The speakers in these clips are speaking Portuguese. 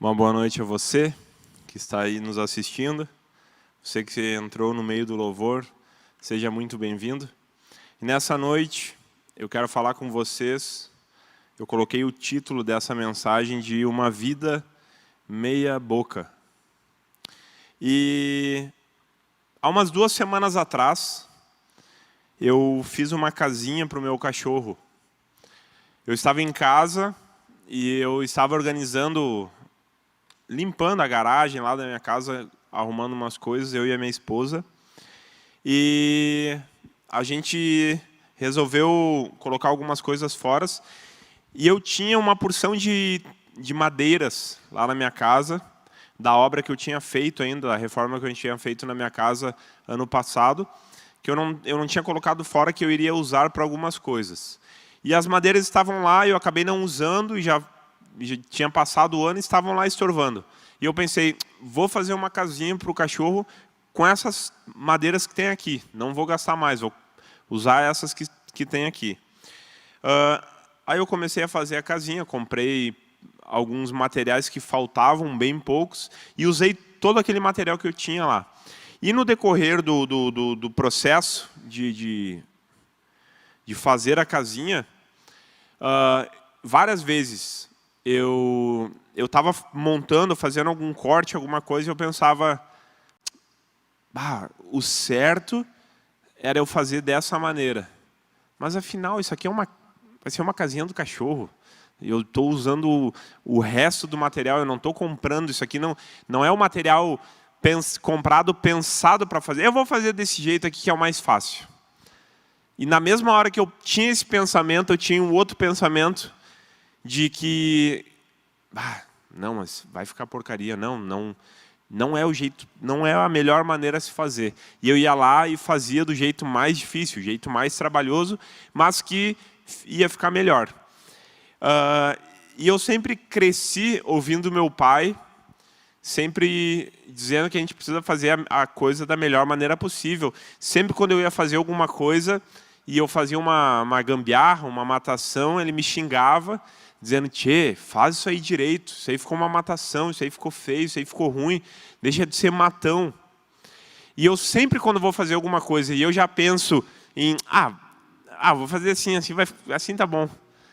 Uma boa noite a você que está aí nos assistindo. Você que entrou no meio do louvor, seja muito bem-vindo. E nessa noite, eu quero falar com vocês. Eu coloquei o título dessa mensagem de Uma Vida Meia Boca. E há umas 2 semanas atrás, eu fiz uma casinha para o meu cachorro. Eu estava em casa e eu estava limpando a garagem lá da minha casa, arrumando umas coisas, eu e a minha esposa. E a gente resolveu colocar algumas coisas fora. E eu tinha uma porção de madeiras lá na minha casa, da obra que eu tinha feito ainda, da reforma que eu tinha feito na minha casa ano passado, que eu não tinha colocado fora, que eu iria usar para algumas coisas. E as madeiras estavam lá, eu acabei não usando, e já tinha passado o ano e estavam lá estorvando. E eu pensei, vou fazer uma casinha para o cachorro com essas madeiras que tem aqui. Não vou gastar mais, vou usar essas que tem aqui. Aí eu comecei a fazer a casinha, comprei alguns materiais que faltavam, bem poucos, e usei todo aquele material que eu tinha lá. E no decorrer do processo de fazer a casinha, várias vezes eu estava montando, fazendo algum corte, alguma coisa, e eu pensava, o certo era eu fazer dessa maneira. Mas afinal, isso aqui vai ser uma casinha do cachorro. Eu estou usando o resto do material, eu não estou comprando isso aqui, não é o material comprado, pensado para fazer. Eu vou fazer desse jeito aqui que é o mais fácil. E na mesma hora que eu tinha esse pensamento, eu tinha um outro pensamento de que, não, mas vai ficar porcaria, não é o jeito, não é a melhor maneira a se fazer. E eu ia lá e fazia do jeito mais difícil, o jeito mais trabalhoso, mas que ia ficar melhor. E eu sempre cresci ouvindo meu pai, sempre dizendo que a gente precisa fazer a coisa da melhor maneira possível. Sempre quando eu ia fazer alguma coisa e eu fazia uma gambiarra, uma matação, ele me xingava, dizendo, tchê, faz isso aí direito, isso aí ficou uma matação, isso aí ficou feio, isso aí ficou ruim, deixa de ser matão. E eu sempre, quando vou fazer alguma coisa, e eu já penso em, vou fazer assim, assim tá bom.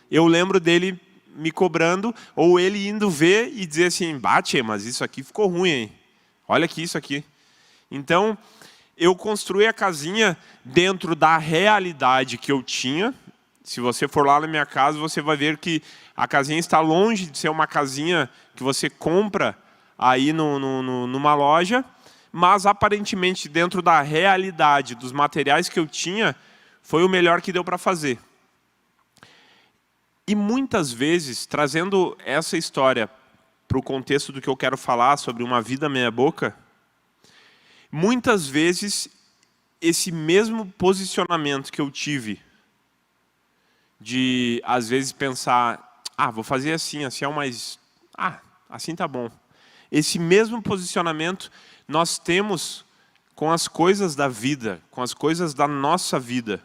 Eu lembro dele me cobrando, ou ele indo ver e dizer assim, tchê, mas isso aqui ficou ruim, hein? Olha aqui isso aqui. Então, eu construí a casinha dentro da realidade que eu tinha. Se você for lá na minha casa, você vai ver que a casinha está longe de ser uma casinha que você compra aí numa loja, mas aparentemente dentro da realidade dos materiais que eu tinha, foi o melhor que deu para fazer. E muitas vezes, trazendo essa história para o contexto do que eu quero falar sobre uma vida meia boca, muitas vezes esse mesmo posicionamento que eu tive de, às vezes, pensar, vou fazer assim é o mais... assim tá bom. Esse mesmo posicionamento nós temos com as coisas da vida, com as coisas da nossa vida.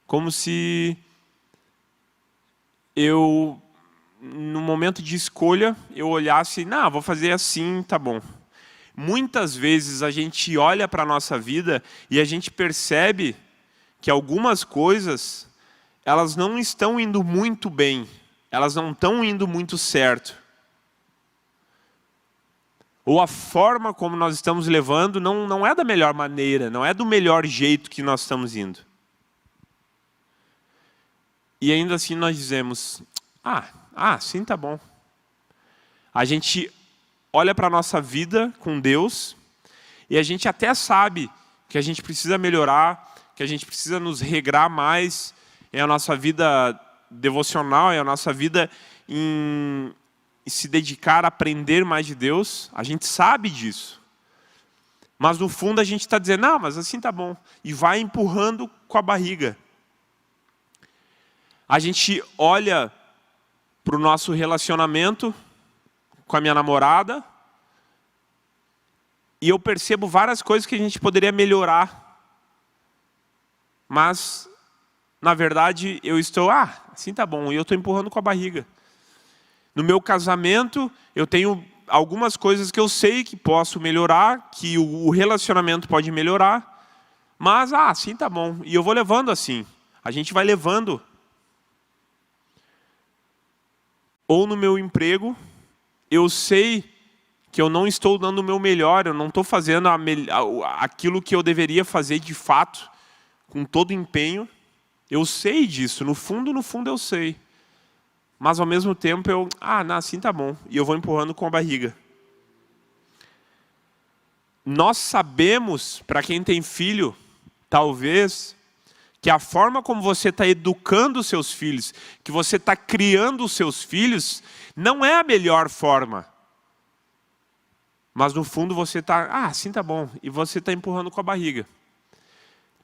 Como se eu, no momento de escolha, eu olhasse, vou fazer assim, tá bom. Muitas vezes a gente olha para a nossa vida e a gente percebe que algumas coisas, elas não estão indo muito bem, elas não estão indo muito certo. Ou a forma como nós estamos levando não é da melhor maneira, não é do melhor jeito que nós estamos indo. E ainda assim nós dizemos, sim, tá bom. A gente olha para a nossa vida com Deus e a gente até sabe que a gente precisa melhorar, que a gente precisa nos regrar mais em a nossa vida devocional, em a nossa vida em se dedicar a aprender mais de Deus. A gente sabe disso. Mas no fundo a gente está dizendo, mas assim tá bom. E vai empurrando com a barriga. A gente olha para o nosso relacionamento com a minha namorada e eu percebo várias coisas que a gente poderia melhorar. Mas, na verdade, eu estou, assim tá bom, e eu estou empurrando com a barriga. No meu casamento, eu tenho algumas coisas que eu sei que posso melhorar, que o relacionamento pode melhorar, mas, assim tá bom. E eu vou levando assim. A gente vai levando. Ou no meu emprego, eu sei que eu não estou dando o meu melhor, eu não estou fazendo aquilo que eu deveria fazer de fato, com todo empenho. Eu sei disso, no fundo eu sei. Mas ao mesmo tempo eu, não, assim tá bom. E eu vou empurrando com a barriga. Nós sabemos, para quem tem filho, talvez, que a forma como você está educando os seus filhos, que você está criando os seus filhos, não é a melhor forma. Mas no fundo você está, assim tá bom, e você está empurrando com a barriga.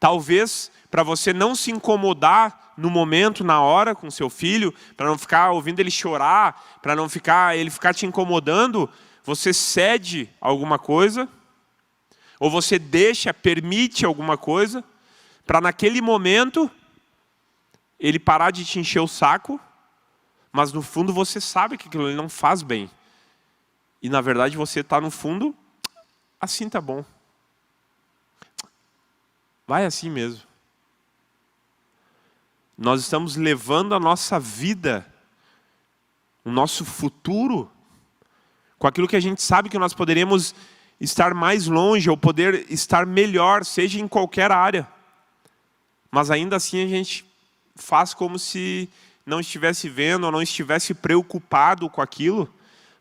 Talvez, para você não se incomodar no momento, na hora, com seu filho, para não ficar ouvindo ele chorar, para não ele ficar te incomodando, você cede alguma coisa, ou você permite alguma coisa, para naquele momento ele parar de te encher o saco, mas no fundo você sabe que aquilo não faz bem. E na verdade você está no fundo, assim tá bom. Vai assim mesmo. Nós estamos levando a nossa vida, o nosso futuro, com aquilo que a gente sabe que nós poderíamos estar mais longe, ou poder estar melhor, seja em qualquer área. Mas ainda assim a gente faz como se não estivesse vendo, ou não estivesse preocupado com aquilo,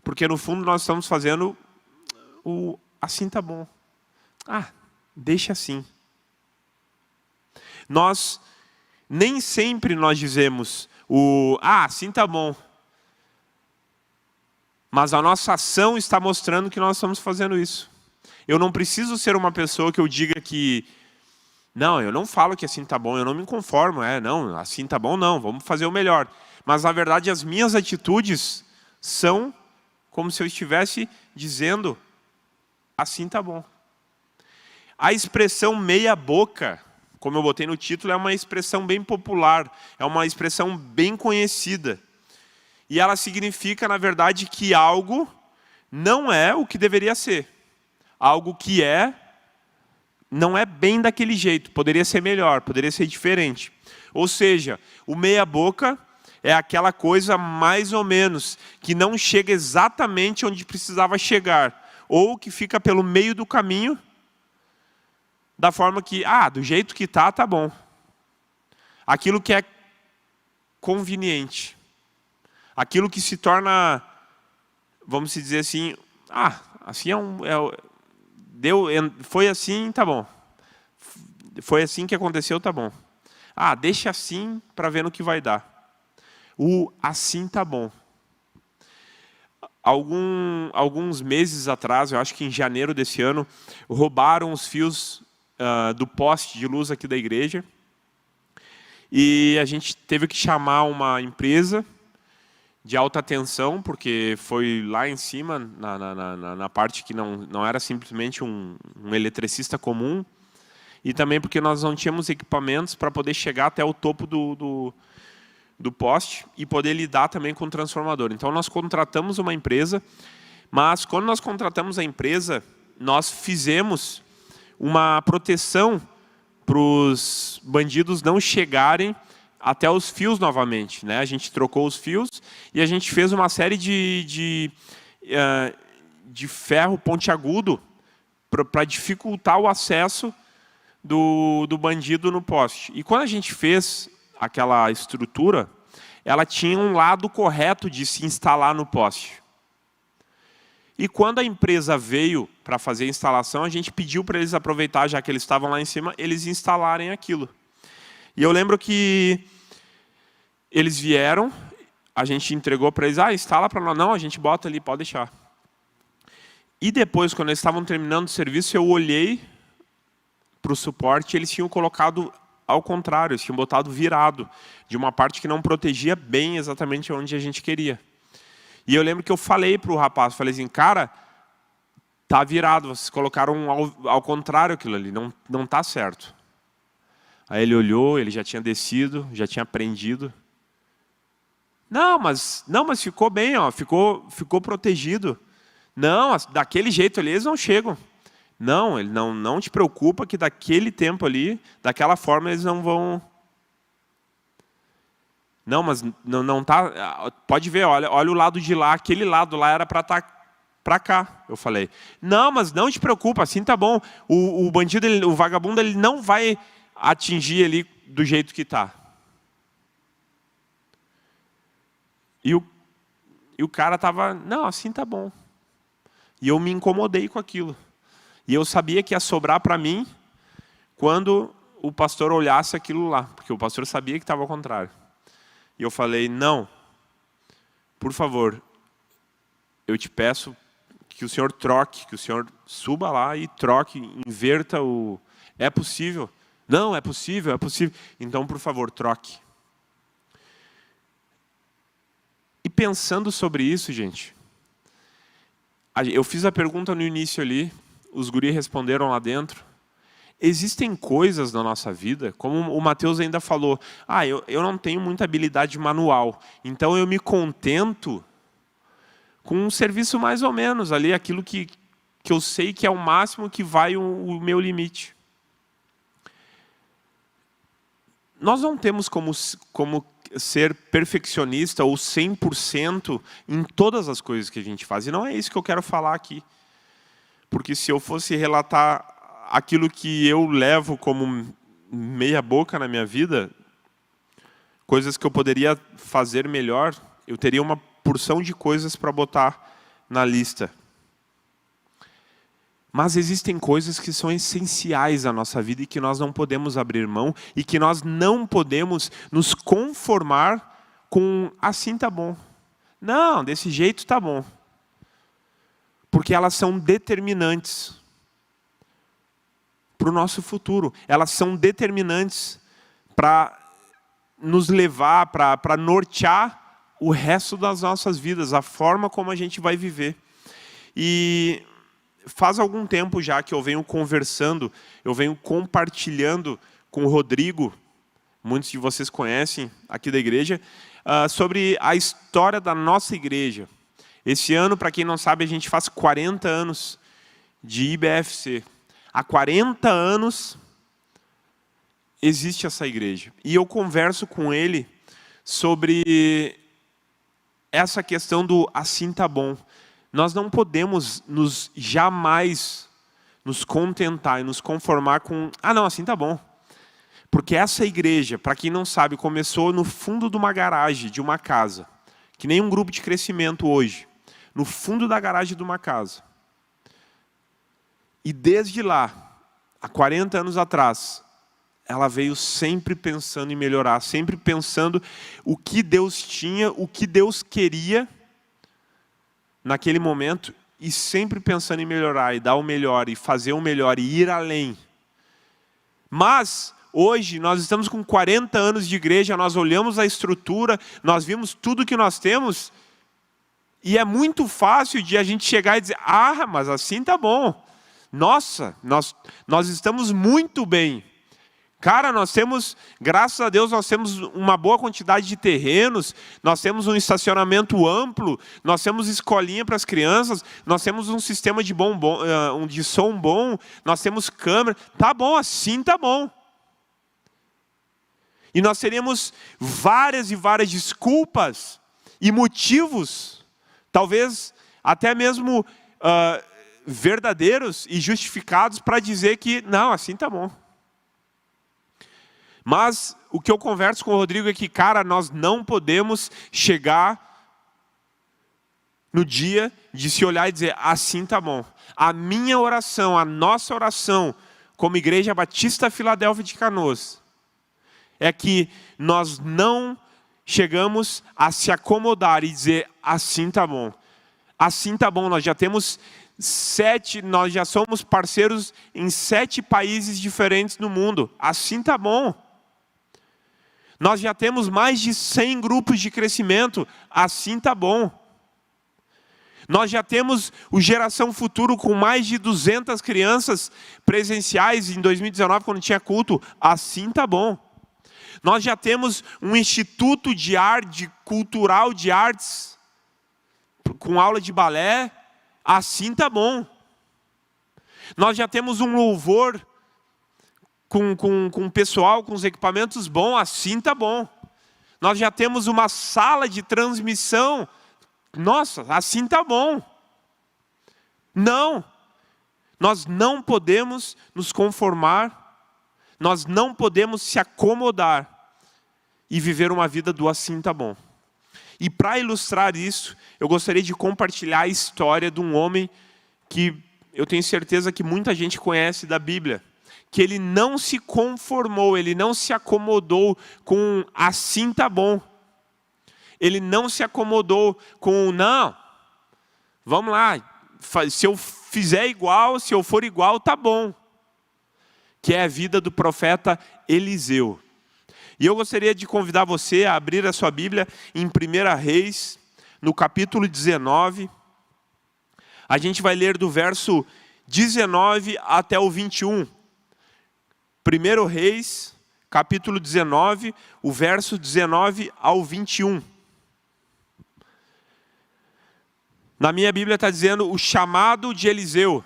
porque no fundo nós estamos fazendo o assim tá bom. Deixa assim. Nem sempre nós dizemos assim tá bom. Mas a nossa ação está mostrando que nós estamos fazendo isso. Eu não preciso ser uma pessoa que eu diga que não, eu não falo que assim tá bom, eu não me conformo, não, assim tá bom não, vamos fazer o melhor. Mas na verdade as minhas atitudes são como se eu estivesse dizendo, assim tá bom. A expressão meia boca, como eu botei no título, é uma expressão bem popular, é uma expressão bem conhecida. E ela significa, na verdade, que algo não é o que deveria ser. Algo que não é bem daquele jeito, poderia ser melhor, poderia ser diferente. Ou seja, o meia boca é aquela coisa mais ou menos, que não chega exatamente onde precisava chegar, ou que fica pelo meio do caminho, da forma que, do jeito que tá bom. Aquilo que é conveniente. Aquilo que se torna, vamos dizer assim, assim foi assim, tá bom. Foi assim que aconteceu, tá bom. Deixa assim para ver no que vai dar. O assim tá bom. Alguns meses atrás, eu acho que em janeiro desse ano, roubaram os fios do poste de luz aqui da igreja. E a gente teve que chamar uma empresa de alta tensão, porque foi lá em cima, na parte que não era simplesmente um eletricista comum, e também porque nós não tínhamos equipamentos para poder chegar até o topo do poste e poder lidar também com o transformador. Então nós contratamos uma empresa, mas quando nós contratamos a empresa, nós fizemos uma proteção para os bandidos não chegarem até os fios novamente, né? A gente trocou os fios e a gente fez uma série de ferro pontiagudo para dificultar o acesso do bandido no poste. E quando a gente fez aquela estrutura, ela tinha um lado correto de se instalar no poste. E quando a empresa veio para fazer a instalação, a gente pediu para eles aproveitar, já que eles estavam lá em cima, eles instalarem aquilo. E eu lembro que eles vieram, a gente entregou para eles, instala para nós. Não, a gente bota ali, pode deixar. E depois, quando eles estavam terminando o serviço, eu olhei para o suporte e eles tinham colocado ao contrário, eles tinham botado virado, de uma parte que não protegia bem exatamente onde a gente queria. E eu lembro que eu falei para o rapaz, falei assim, cara, tá virado, vocês colocaram ao contrário aquilo ali, não tá certo. Aí ele olhou, ele já tinha descido, já tinha aprendido. Não, mas ficou bem, ó, ficou protegido. Não, daquele jeito ali eles não chegam. Não, ele não te preocupa que daquele tempo ali, daquela forma eles não vão. Não, mas não tá. Pode ver, olha o lado de lá, aquele lado lá era para estar para cá. Eu falei. Não, mas não te preocupa, assim tá bom. O bandido, o vagabundo, ele não vai atingir ele do jeito que tá. E o cara tava, não, assim tá bom. E eu me incomodei com aquilo. E eu sabia que ia sobrar para mim quando o pastor olhasse aquilo lá, porque o pastor sabia que estava ao contrário. E eu falei, não, por favor, eu te peço que o senhor troque, que o senhor suba lá e troque, inverta o... É possível? Não, é possível, é possível. Então, por favor, troque. E pensando sobre isso, gente, eu fiz a pergunta no início ali, os guris responderam lá dentro. Existem coisas na nossa vida, como o Mateus ainda falou, eu não tenho muita habilidade manual, então eu me contento com um serviço mais ou menos ali, aquilo que eu sei que é o máximo que vai o meu limite. Nós não temos como ser perfeccionista ou 100% em todas as coisas que a gente faz. E não é isso que eu quero falar aqui. Porque se eu fosse relatar aquilo que eu levo como meia boca na minha vida, coisas que eu poderia fazer melhor, eu teria uma porção de coisas para botar na lista. Mas existem coisas que são essenciais à nossa vida e que nós não podemos abrir mão e que nós não podemos nos conformar com assim tá bom. Não, desse jeito tá bom. Porque elas são determinantes para o nosso futuro. Elas são determinantes para nos levar, para nortear o resto das nossas vidas, a forma como a gente vai viver. E faz algum tempo já que eu venho conversando, eu venho compartilhando com o Rodrigo, muitos de vocês conhecem aqui da igreja, sobre a história da nossa igreja. Esse ano, para quem não sabe, a gente faz 40 anos de IBFC. Há 40 anos existe essa igreja. E eu converso com ele sobre essa questão do assim tá bom. Nós não podemos jamais nos contentar e nos conformar com não, assim tá bom. Porque essa igreja, para quem não sabe, começou no fundo de uma garagem, de uma casa. Que nem um grupo de crescimento hoje. No fundo da garagem de uma casa. E desde lá, há 40 anos atrás, ela veio sempre pensando em melhorar, sempre pensando o que Deus tinha, o que Deus queria naquele momento, e sempre pensando em melhorar, e dar o melhor, e fazer o melhor, e ir além. Mas hoje, nós estamos com 40 anos de igreja, nós olhamos a estrutura, nós vimos tudo que nós temos, e é muito fácil de a gente chegar e dizer, mas assim tá bom. Nossa, nós estamos muito bem. Cara, nós temos, graças a Deus, nós temos uma boa quantidade de terrenos, nós temos um estacionamento amplo, nós temos escolinha para as crianças, nós temos um sistema de som bom, nós temos câmera. Tá bom, assim tá bom. E nós teríamos várias e várias desculpas e motivos, talvez até mesmo verdadeiros e justificados para dizer que não, assim tá bom. Mas o que eu converso com o Rodrigo é que, cara, nós não podemos chegar no dia de se olhar e dizer, assim tá bom. A minha oração, a nossa oração, como Igreja Batista Filadélfia de Canoas, é que nós não chegamos a se acomodar e dizer, assim tá bom. Assim tá bom, nós já temos nós já somos parceiros em 7 países diferentes no mundo. Assim tá bom. Nós já temos mais de 100 grupos de crescimento. Assim tá bom. Nós já temos o Geração Futuro com mais de 200 crianças presenciais em 2019, quando tinha culto. Assim tá bom. Nós já temos um instituto de arte, cultural de artes, com aula de balé, assim tá bom. Nós já temos um louvor com pessoal, com os equipamentos bons, assim tá bom. Nós já temos uma sala de transmissão, nossa, assim tá bom. Não, nós não podemos nos conformar, nós não podemos se acomodar e viver uma vida do assim tá bom. E para ilustrar isso, eu gostaria de compartilhar a história de um homem que eu tenho certeza que muita gente conhece da Bíblia, que ele não se conformou, ele não se acomodou com assim tá bom. Ele não se acomodou com não, vamos lá, se eu fizer igual, se eu for igual, tá bom. Que é a vida do profeta Eliseu. E eu gostaria de convidar você a abrir a sua Bíblia em 1 Reis, no capítulo 19. A gente vai ler do verso 19 até o 21. 1 Reis, capítulo 19, o verso 19 ao 21. Na minha Bíblia está dizendo o chamado de Eliseu.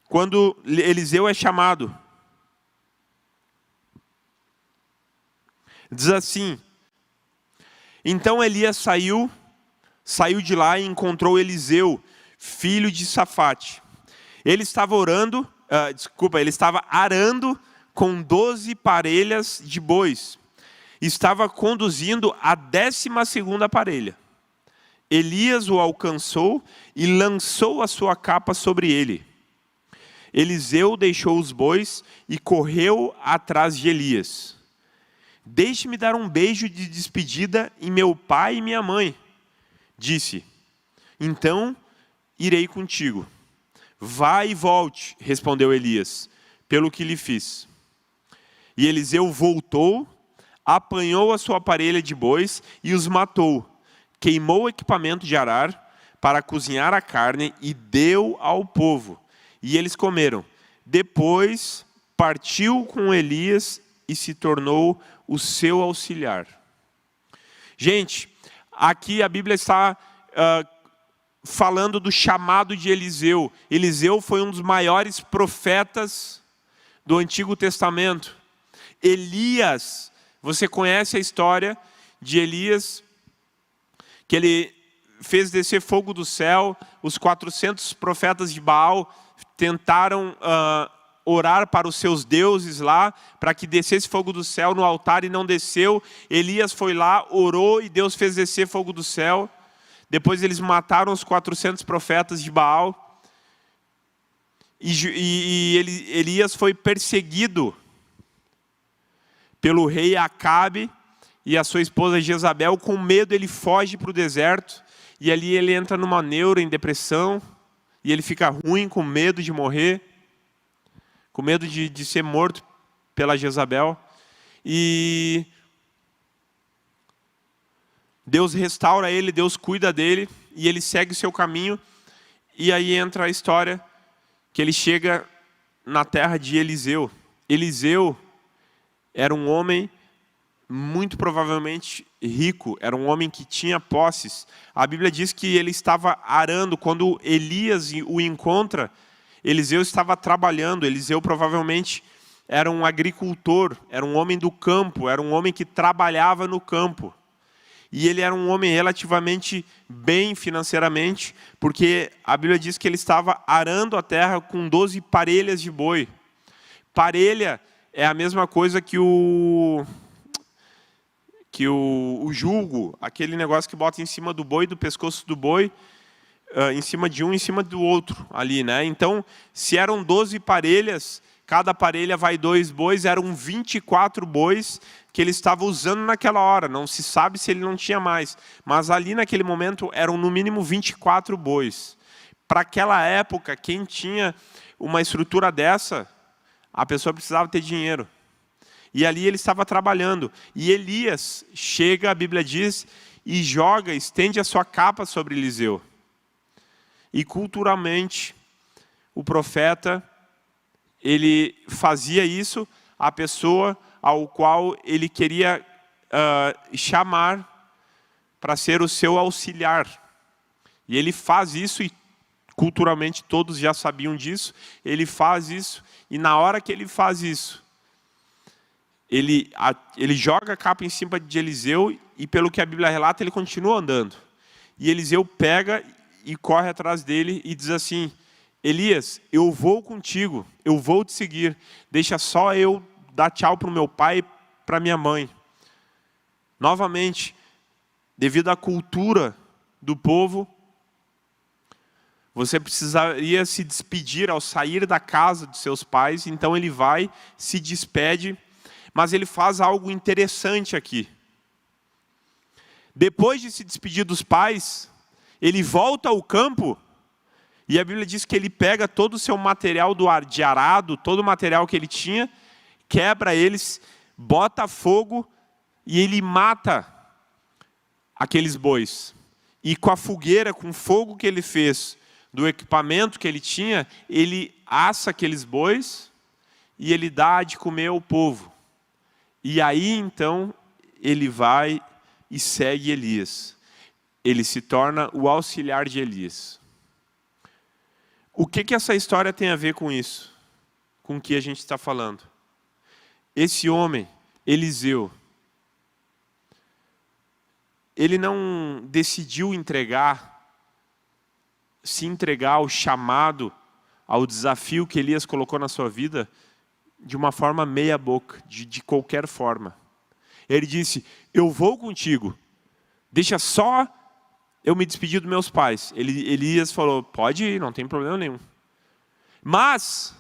Quando Eliseu é chamado. Diz assim: então Elias saiu de lá e encontrou Eliseu, filho de Safate. Ele estava ele estava arando com 12 parelhas de bois. Estava conduzindo a 12ª parelha. Elias o alcançou e lançou a sua capa sobre ele. Eliseu deixou os bois e correu atrás de Elias. Deixe-me dar um beijo de despedida em meu pai e minha mãe, disse. Então irei contigo. Vá e volte, respondeu Elias, pelo que lhe fiz. E Eliseu voltou, apanhou a sua parelha de bois e os matou. Queimou o equipamento de arar para cozinhar a carne e deu ao povo. E eles comeram. Depois partiu com Elias e se tornou o seu auxiliar. Gente, aqui a Bíblia está falando do chamado de Eliseu. Eliseu foi um dos maiores profetas do Antigo Testamento. Elias, você conhece a história de Elias, que ele fez descer fogo do céu, os 400 profetas de Baal tentaram orar para os seus deuses lá, para que descesse fogo do céu no altar e não desceu. Elias foi lá, orou e Deus fez descer fogo do céu. Depois eles mataram os 400 profetas de Baal. E Elias foi perseguido pelo rei Acabe e a sua esposa Jezabel. Com medo ele foge para o deserto. E ali ele entra numa neura, em depressão. E ele fica ruim, com medo de morrer. Com medo de ser morto pela Jezabel. E Deus restaura ele, Deus cuida dele. E ele segue o seu caminho. E aí entra a história que ele chega na terra de Eliseu. Eliseu era um homem muito provavelmente rico, era um homem que tinha posses. A Bíblia diz que ele estava arando. Quando Elias o encontra, Eliseu estava trabalhando. Eliseu provavelmente era um agricultor, era um homem do campo, era um homem que trabalhava no campo. E ele era um homem relativamente bem financeiramente, porque a Bíblia diz que ele estava arando a terra com 12 parelhas de boi. Parelha é a mesma coisa que o jugo, aquele negócio que bota em cima do boi, do pescoço do boi, em cima de um, em cima do outro ali, né? Então, se eram 12 parelhas, cada parelha vai 2 bois, eram 24 bois que ele estava usando naquela hora. Não se sabe se ele não tinha mais, mas ali naquele momento eram no mínimo 24 bois. Para aquela época, quem tinha uma estrutura dessa, a pessoa precisava ter dinheiro. E ali ele estava trabalhando. E Elias chega, a Bíblia diz, e estende a sua capa sobre Eliseu. E culturalmente, o profeta, ele fazia isso, a pessoa ao qual ele queria chamar para ser o seu auxiliar. E ele faz isso, e culturalmente todos já sabiam disso. Ele faz isso, e na hora que ele faz isso, ele joga a capa em cima de Eliseu, e pelo que a Bíblia relata, ele continua andando. E Eliseu pega e corre atrás dele e diz assim: Elias, eu vou contigo, eu vou te seguir. Deixa só eu dar tchau para o meu pai e para minha mãe. Novamente, devido à cultura do povo, você precisaria se despedir ao sair da casa de seus pais. Então ele vai, se despede, mas ele faz algo interessante aqui. Depois de se despedir dos pais, ele volta ao campo, e a Bíblia diz que ele pega todo o seu material de arado, todo o material que ele tinha, quebra eles, bota fogo, e ele mata aqueles bois. E com a fogueira, com o fogo que ele fez, do equipamento que ele tinha, ele assa aqueles bois, e ele dá de comer ao povo. E aí, então, ele vai e segue Elias. Ele se torna o auxiliar de Elias. O que essa história tem a ver com isso? Com o que a gente está falando? Esse homem, Eliseu, ele não decidiu se entregar ao chamado, ao desafio que Elias colocou na sua vida, de uma forma meia boca, de qualquer forma. Ele disse: eu vou contigo, deixa só eu me despedir dos meus pais. Elias falou: pode ir, não tem problema nenhum. Mas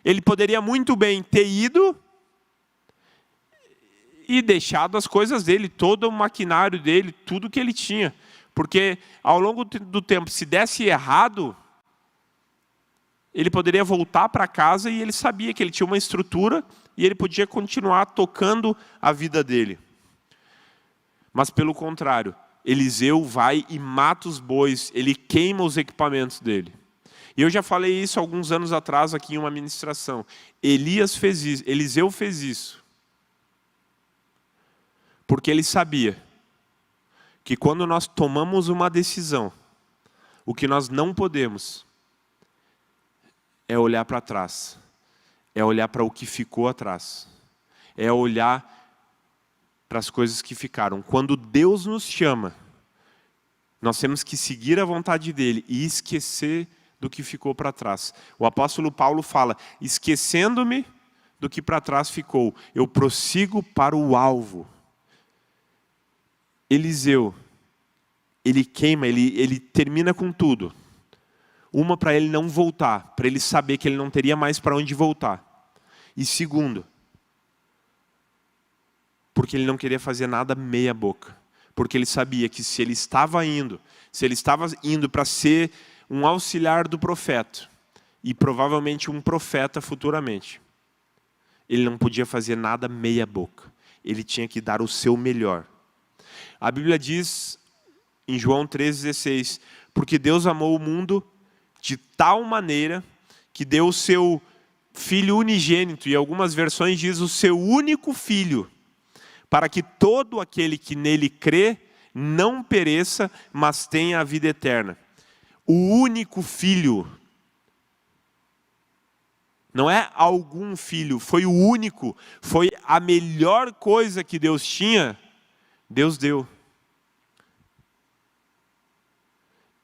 ele poderia muito bem ter ido e deixado as coisas dele, todo o maquinário dele, tudo que ele tinha. Porque ao longo do tempo, se desse errado, ele poderia voltar para casa, e ele sabia que ele tinha uma estrutura e ele podia continuar tocando a vida dele. Mas pelo contrário, Eliseu vai e mata os bois, ele queima os equipamentos dele. E eu já falei isso alguns anos atrás aqui em uma ministração. Eliseu fez isso porque ele sabia que quando nós tomamos uma decisão, o que nós não podemos é olhar para trás, é olhar para o que ficou atrás, é olhar para as coisas que ficaram. Quando Deus nos chama, nós temos que seguir a vontade dele e esquecer do que ficou para trás. O apóstolo Paulo fala: esquecendo-me do que para trás ficou, eu prossigo para o alvo. Eliseu, ele queima, ele termina com tudo. Uma, para ele não voltar, para ele saber que ele não teria mais para onde voltar. E segundo, porque ele não queria fazer nada meia boca. Porque ele sabia que se ele estava indo para ser um auxiliar do profeta, e provavelmente um profeta futuramente, ele não podia fazer nada meia boca. Ele tinha que dar o seu melhor. A Bíblia diz em João 3,16, porque Deus amou o mundo de tal maneira que deu o seu Filho unigênito, e algumas versões diz o seu único Filho, para que todo aquele que nele crê não pereça, mas tenha a vida eterna. O único Filho. Não é algum filho, foi o único, foi a melhor coisa que Deus tinha, Deus deu.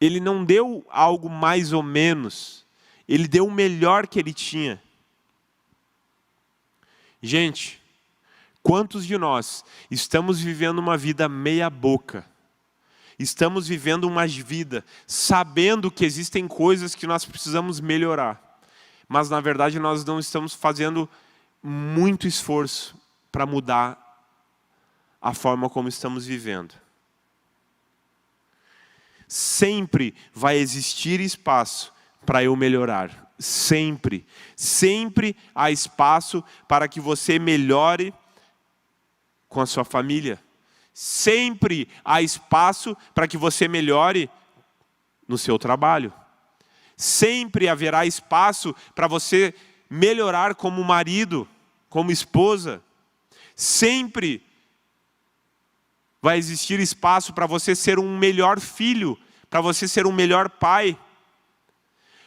Ele não deu algo mais ou menos, ele deu o melhor que ele tinha. Gente, quantos de nós estamos vivendo uma vida meia boca? Estamos vivendo uma vida sabendo que existem coisas que nós precisamos melhorar, mas na verdade nós não estamos fazendo muito esforço para mudar a forma como estamos vivendo. Sempre vai existir espaço para eu melhorar. Sempre. Sempre há espaço para que você melhore com a sua família. Sempre há espaço para que você melhore no seu trabalho. Sempre haverá espaço para você melhorar como marido, como esposa. Sempre vai existir espaço para você ser um melhor filho, para você ser um melhor pai.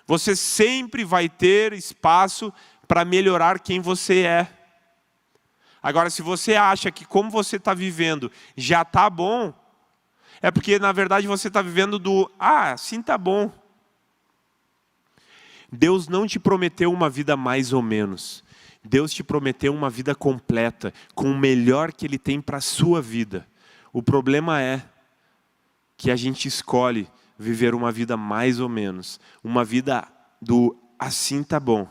Você sempre vai ter espaço para melhorar quem você é. Agora, se você acha que como você está vivendo já está bom, é porque, na verdade, você está vivendo assim está bom. Deus não te prometeu uma vida mais ou menos. Deus te prometeu uma vida completa, com o melhor que Ele tem para a sua vida. O problema é que a gente escolhe viver uma vida mais ou menos. Uma vida do assim tá bom.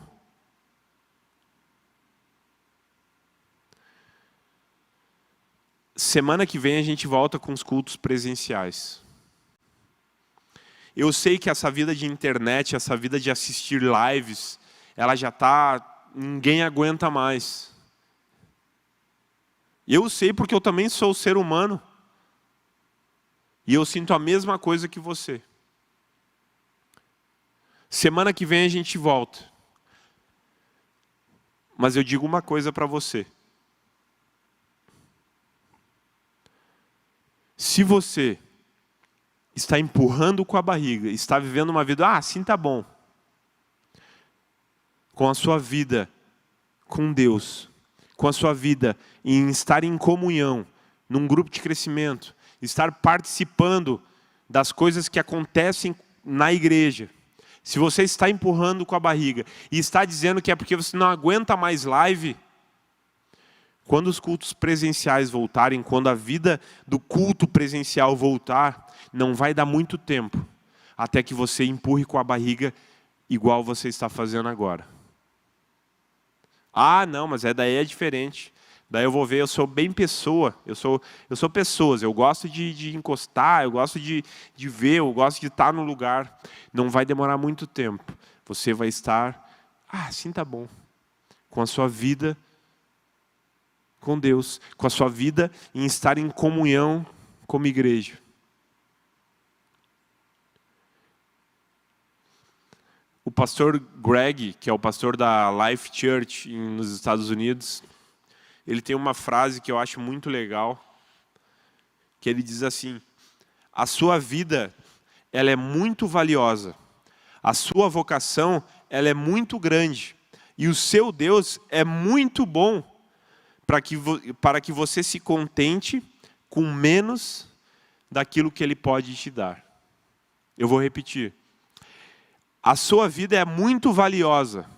Semana que vem a gente volta com os cultos presenciais. Eu sei que essa vida de internet, essa vida de assistir lives, ela já está, ninguém aguenta mais. Eu sei porque eu também sou ser humano. E eu sinto a mesma coisa que você. Semana que vem a gente volta. Mas eu digo uma coisa para você. Se você está empurrando com a barriga, está vivendo uma vida, assim tá bom, com a sua vida com Deus, com a sua vida em estar em comunhão, num grupo de crescimento, estar participando das coisas que acontecem na igreja. Se você está empurrando com a barriga e está dizendo que é porque você não aguenta mais live, quando os cultos presenciais voltarem, quando a vida do culto presencial voltar, não vai dar muito tempo até que você empurre com a barriga igual você está fazendo agora. Não, mas daí é diferente. Daí eu vou ver, eu sou bem pessoa, eu sou pessoas, eu gosto de encostar, eu gosto de ver, eu gosto de estar no lugar. Não vai demorar muito tempo. Você vai estar, assim tá bom, com a sua vida com Deus, com a sua vida em estar em comunhão como igreja. O pastor Greg, que é o pastor da Life Church nos Estados Unidos, ele tem uma frase que eu acho muito legal, que ele diz assim: a sua vida, ela é muito valiosa, a sua vocação, ela é muito grande, e o seu Deus é muito bom para que você se contente com menos daquilo que Ele pode te dar. Eu vou repetir. A sua vida é muito valiosa,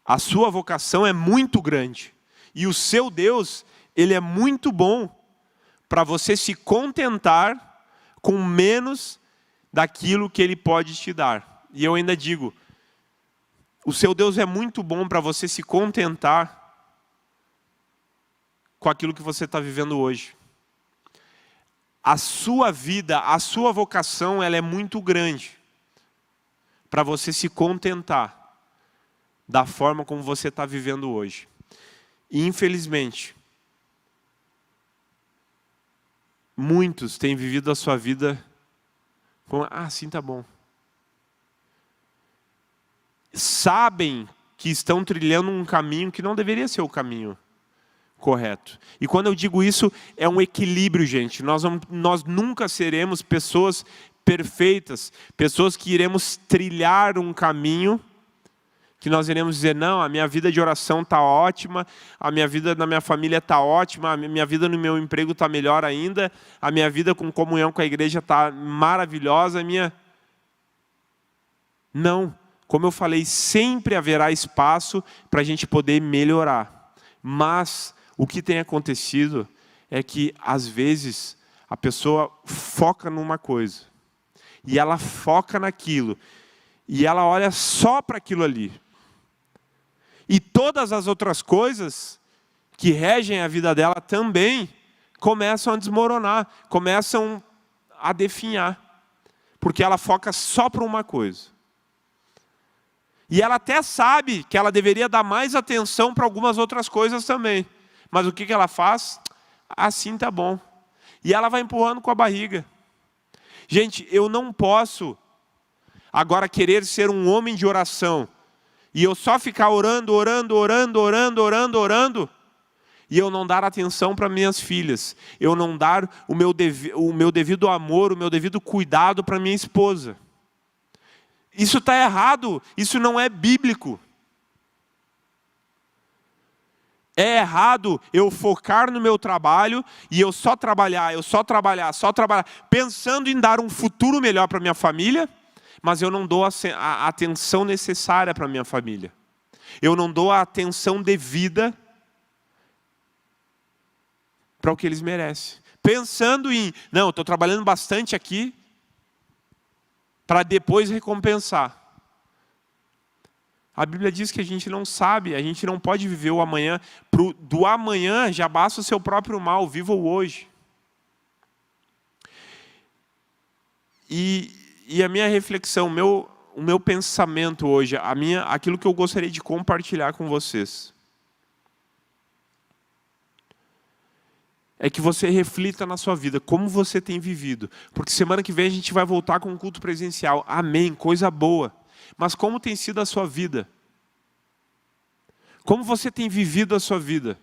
a sua vocação é muito grande, e o seu Deus, Ele é muito bom para você se contentar com menos daquilo que Ele pode te dar. E eu ainda digo, o seu Deus é muito bom para você se contentar com aquilo que você está vivendo hoje. A sua vida, a sua vocação, ela é muito grande para você se contentar da forma como você está vivendo hoje. E infelizmente, muitos têm vivido a sua vida com, assim tá bom. Sabem que estão trilhando um caminho que não deveria ser o caminho correto. E quando eu digo isso, é um equilíbrio, gente. Nós nunca seremos pessoas perfeitas, pessoas que iremos trilhar um caminho que nós iremos dizer, não, a minha vida de oração está ótima, a minha vida na minha família está ótima, a minha vida no meu emprego está melhor ainda, a minha vida com comunhão com a igreja está maravilhosa, Não, como eu falei, sempre haverá espaço para a gente poder melhorar. Mas o que tem acontecido é que, às vezes, a pessoa foca numa coisa, e ela foca naquilo, e ela olha só para aquilo ali. E todas as outras coisas que regem a vida dela também começam a desmoronar, começam a definhar, porque ela foca só para uma coisa. E ela até sabe que ela deveria dar mais atenção para algumas outras coisas também. Mas o que ela faz? Assim tá bom. E ela vai empurrando com a barriga. Gente, eu não posso agora querer ser um homem de oração e eu só ficar orando, e eu não dar atenção para minhas filhas, eu não dar o meu devido amor, o meu devido cuidado para minha esposa. Isso está errado, isso não é bíblico. É errado eu focar no meu trabalho e eu só trabalhar, pensando em dar um futuro melhor para minha família, mas eu não dou a atenção necessária para minha família. Eu não dou a atenção devida para o que eles merecem. Pensando em, não, estou trabalhando bastante aqui para depois recompensar. A Bíblia diz que a gente não sabe, a gente não pode viver o amanhã. Do amanhã já basta o seu próprio mal, viva o hoje. E a minha reflexão, o meu pensamento hoje, aquilo que eu gostaria de compartilhar com vocês, é que você reflita na sua vida, como você tem vivido. Porque semana que vem a gente vai voltar com um culto presencial. Amém, coisa boa. Mas como tem sido a sua vida? Como você tem vivido a sua vida?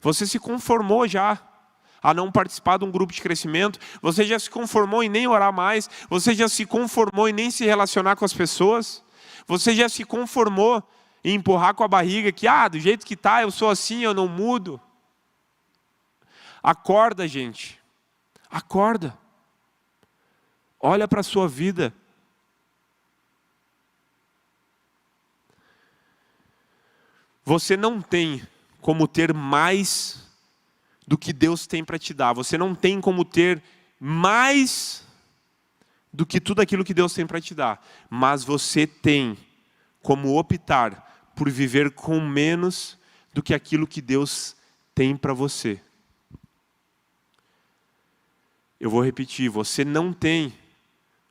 Você se conformou já a não participar de um grupo de crescimento? Você já se conformou em nem orar mais? Você já se conformou em nem se relacionar com as pessoas? Você já se conformou em empurrar com a barriga que, do jeito que está, eu sou assim, eu não mudo? Acorda, gente. Acorda. Olha para a sua vida. Você não tem como ter mais do que Deus tem para te dar. Você não tem como ter mais do que tudo aquilo que Deus tem para te dar. Mas você tem como optar por viver com menos do que aquilo que Deus tem para você. Eu vou repetir, você não tem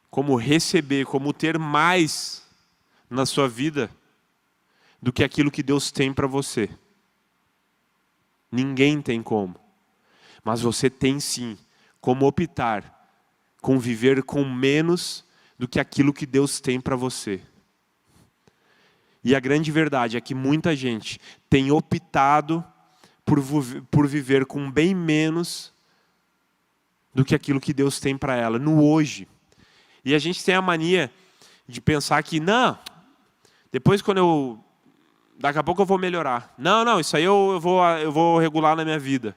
como receber, como ter mais na sua vida do que aquilo que Deus tem para você. Ninguém tem como. Mas você tem sim como optar com viver com menos do que aquilo que Deus tem para você. E a grande verdade é que muita gente tem optado por viver com bem menos do que aquilo que Deus tem para ela, no hoje. E a gente tem a mania de pensar que, não, depois daqui a pouco eu vou melhorar. Não, isso aí eu vou regular na minha vida.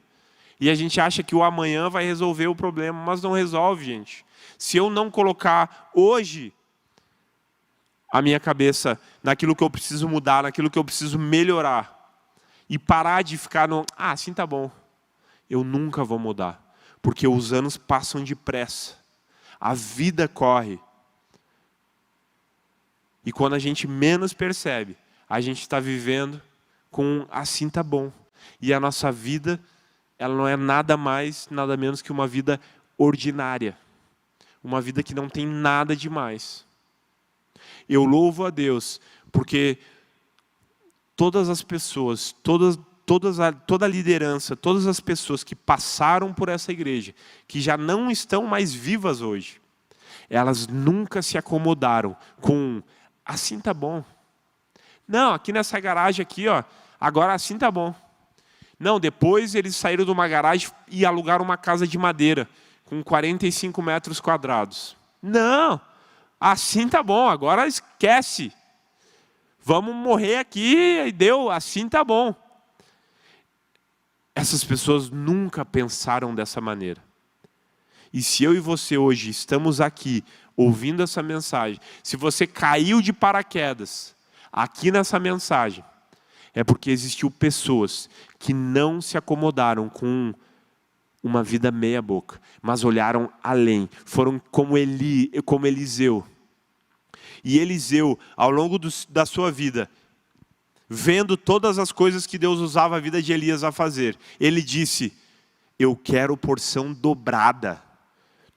E a gente acha que o amanhã vai resolver o problema, mas não resolve, gente. Se eu não colocar hoje a minha cabeça naquilo que eu preciso mudar, naquilo que eu preciso melhorar, e parar de ficar assim tá bom, eu nunca vou mudar. Porque os anos passam depressa. A vida corre. E quando a gente menos percebe, a gente está vivendo com assim tá bom. E a nossa vida, ela não é nada mais, nada menos que uma vida ordinária. Uma vida que não tem nada demais. Eu louvo a Deus, porque todas as pessoas, toda a liderança, todas as pessoas que passaram por essa igreja, que já não estão mais vivas hoje, elas nunca se acomodaram com assim tá bom. Não, aqui nessa garagem aqui, agora assim tá bom. Não, depois eles saíram de uma garagem e alugaram uma casa de madeira com 45 metros quadrados. Não, assim tá bom, agora esquece. Vamos morrer aqui e deu, assim tá bom. Essas pessoas nunca pensaram dessa maneira. E se eu e você hoje estamos aqui ouvindo essa mensagem, se você caiu de paraquedas aqui nessa mensagem, é porque existiu pessoas que não se acomodaram com uma vida meia boca, mas olharam além, foram como Eliseu. E Eliseu, ao longo da sua vida, vendo todas as coisas que Deus usava a vida de Elias a fazer, ele disse, eu quero porção dobrada.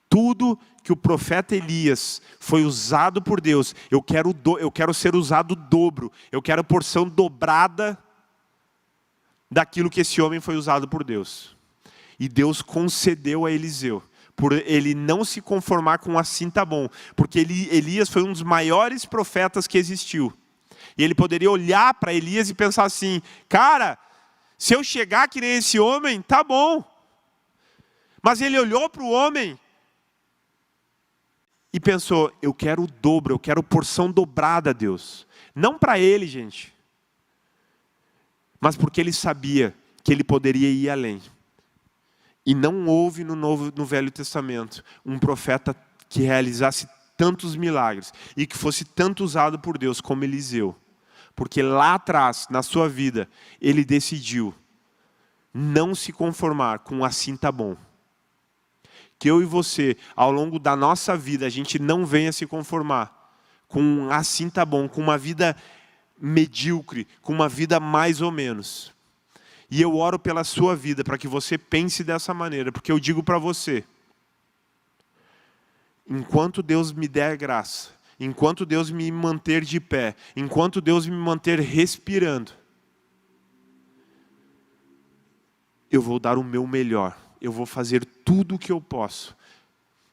Tudo que o profeta Elias foi usado por Deus, eu quero ser usado o dobro. Eu quero porção dobrada daquilo que esse homem foi usado por Deus. E Deus concedeu a Eliseu, por ele não se conformar com assim tá bom. Porque Elias foi um dos maiores profetas que existiu. E ele poderia olhar para Elias e pensar assim, cara, Se eu chegar que nem esse homem, tá bom. Mas ele olhou para o homem e pensou, eu quero o dobro, eu quero porção dobrada, Deus. Não para ele, gente, mas porque ele sabia que ele poderia ir além. E não houve no Velho Testamento um profeta que realizasse tantos milagres e que fosse tanto usado por Deus como Eliseu. Porque lá atrás, na sua vida, ele decidiu não se conformar com assim tá bom. Que eu e você, ao longo da nossa vida, a gente não venha se conformar com assim tá bom, com uma vida medíocre, com uma vida mais ou menos. E eu oro pela sua vida, para que você pense dessa maneira, porque eu digo para você, enquanto Deus me der graça, enquanto Deus me manter de pé, enquanto Deus me manter respirando, eu vou dar o meu melhor. Eu vou fazer tudo o que eu posso.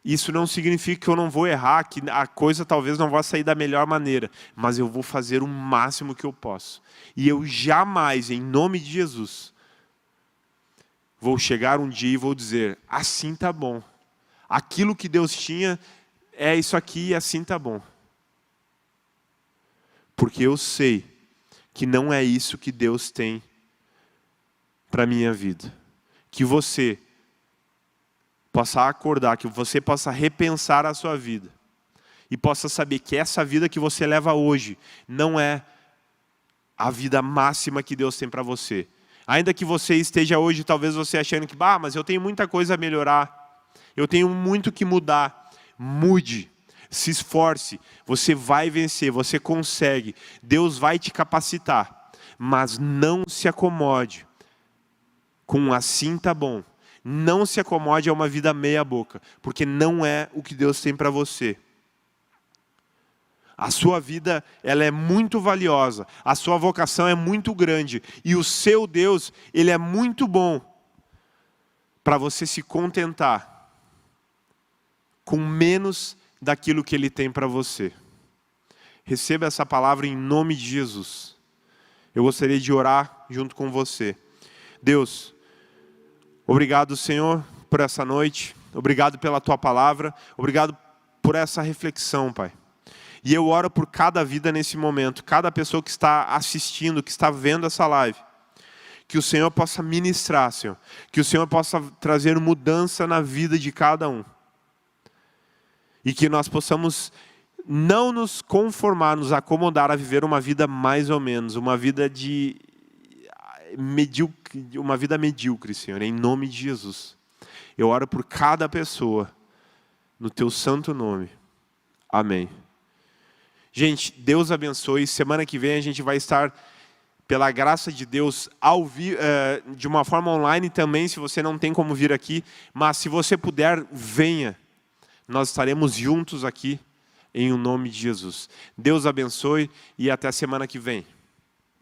Isso não significa que eu não vou errar, que a coisa talvez não vá sair da melhor maneira, mas eu vou fazer o máximo que eu posso. E eu jamais, em nome de Jesus, vou chegar um dia e vou dizer, assim tá bom. Aquilo que Deus tinha é isso aqui e assim tá bom. Porque eu sei que não é isso que Deus tem para a minha vida. Que você possa acordar, que você possa repensar a sua vida. E possa saber que essa vida que você leva hoje não é a vida máxima que Deus tem para você. Ainda que você esteja hoje, talvez você achando que, mas eu tenho muita coisa a melhorar. Eu tenho muito que mudar. Mude. Se esforce. Você vai vencer. Você consegue. Deus vai te capacitar. Mas não se acomode com assim tá bom. Não se acomode a uma vida meia boca, porque não é o que Deus tem para você. A sua vida, ela é muito valiosa, a sua vocação é muito grande, e o seu Deus, ele é muito bom para você se contentar com menos daquilo que ele tem para você. Receba essa palavra em nome de Jesus. Eu gostaria de orar junto com você. Deus, obrigado, Senhor, por essa noite. Obrigado pela Tua palavra. Obrigado por essa reflexão, Pai. E eu oro por cada vida nesse momento. Cada pessoa que está assistindo, que está vendo essa live. Que o Senhor possa ministrar, Senhor. Que o Senhor possa trazer mudança na vida de cada um. E que nós possamos não nos conformar, nos acomodar a viver uma vida mais ou menos. Uma vida medíocre, Senhor, em nome de Jesus. Eu oro por cada pessoa, no Teu santo nome. Amém. Gente, Deus abençoe. Semana que vem a gente vai estar, pela graça de Deus, de uma forma online também, se você não tem como vir aqui. Mas se você puder, venha. Nós estaremos juntos aqui, em o nome de Jesus. Deus abençoe e até a semana que vem.